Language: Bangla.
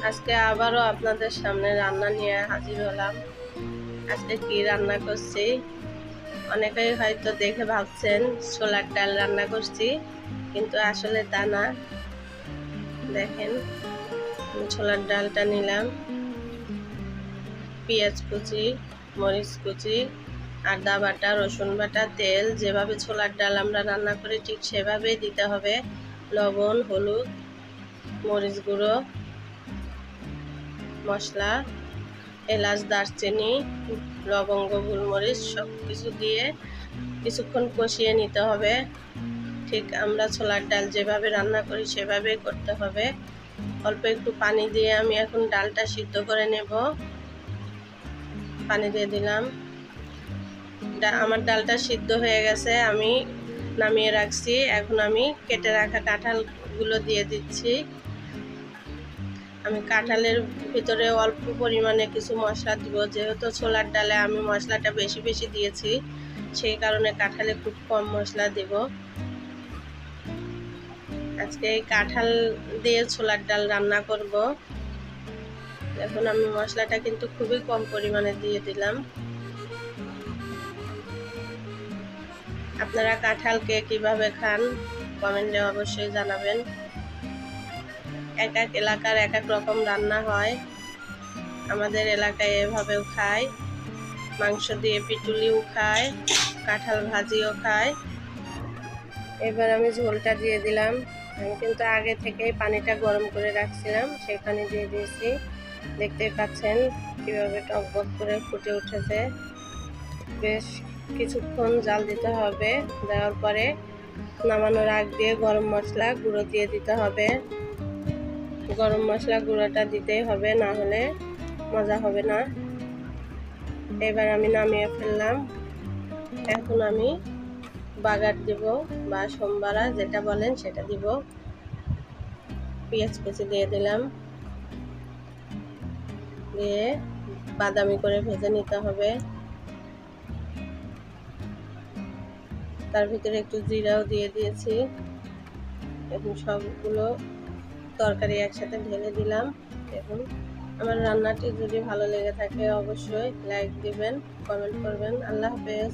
আজকে আবারও আপনাদের সামনে রান্না নিয়ে হাজির হলাম। আজকে কি রান্না করছি অনেকেই হয়তো দেখে ভাবছেন ছোলার ডাল রান্না করছি, কিন্তু আসলে তা না। দেখেন, আমি ছোলার ডালটা নিলাম, পেঁয়াজ কুচি, মরিচ কুচি, আদা বাটা, রসুন বাটা, তেল, যেভাবে ছোলার ডাল আমরা রান্না করি ঠিক সেভাবেই দিতে হবে। লবণ, হলুদ, মরিচ গুঁড়ো, মশলা, এলাচ, দারচিনি, লবঙ্গ, গোলমরিচ সব কিছু দিয়ে কিছুক্ষণ কষিয়ে নিতে হবে। ঠিক আমরা ছোলার ডাল যেভাবে রান্না করি সেভাবেই করতে হবে। অল্প একটু পানি দিয়ে আমি এখন ডালটা সিদ্ধ করে নেব। পানি দিয়ে দিলাম। আমার ডালটা সিদ্ধ হয়ে গেছে, আমি নামিয়ে রাখছি। এখন আমি কেটে রাখা কাঁঠালগুলো দিয়ে দিচ্ছি। আমি কাঁঠালের ভিতরে অল্প পরিমাণে কিছু মশলা দিব, যেহেতু ছোলার ডালে আমি মশলাটা বেশি বেশি দিয়েছি, সেই কারণে কাঁঠালে খুব কম মশলা দেব। আজকে এই কাঁঠাল দিয়ে ছোলার ডাল রান্না করব। এখন আমি মশলাটা কিন্তু খুবই কম পরিমাণে দিয়ে দিলাম। আপনারা কাঁঠালকে কিভাবে খান কমেন্টে অবশ্যই জানাবেন। এক এক এলাকার এক এক রকম রান্না হয়, আমাদের এলাকায় এভাবেও খায়। মাংস দিয়ে পিটুলিও খায়, কাঁঠাল ভাজিও খায়। এবার আমি ঝোলটা দিয়ে দিলাম। আমি কিন্তু আগে থেকেই পানিটা গরম করে রাখছিলাম, সেই পানি দিয়ে দিয়েছি। দেখতেই পাচ্ছেন কীভাবে টকবক করে ফুটে উঠেছে। বেশ কিছুক্ষণ জাল দিতে হবে। দেওয়ার পরে নামানোর আগ দিয়ে গরম মশলা গুঁড়ো দিয়ে দিতে হবে। গরম মশলা গুঁড়োটা দিতেই হবে, না হলে মজা হবে না। এবার আমি নামিয়ে ফেললাম। এখন আমি বাগার দিব বা সোমবারা যেটা বলেন সেটা দিব। পেঁয়াজ কুচি দিয়ে দিলাম, দিয়ে বাদামি করে ভেজে নিতে হবে। তার ভিতরে একটু জিরাও দিয়ে দিয়েছি। এখন সবগুলো তরকারি একসাথে ঢেলে দিলাম। এখন আমার রান্নাটি যদি ভালো লেগে থাকে অবশ্যই লাইক দিবেন, কমেন্ট করবেন। আল্লাহ হাফেজ।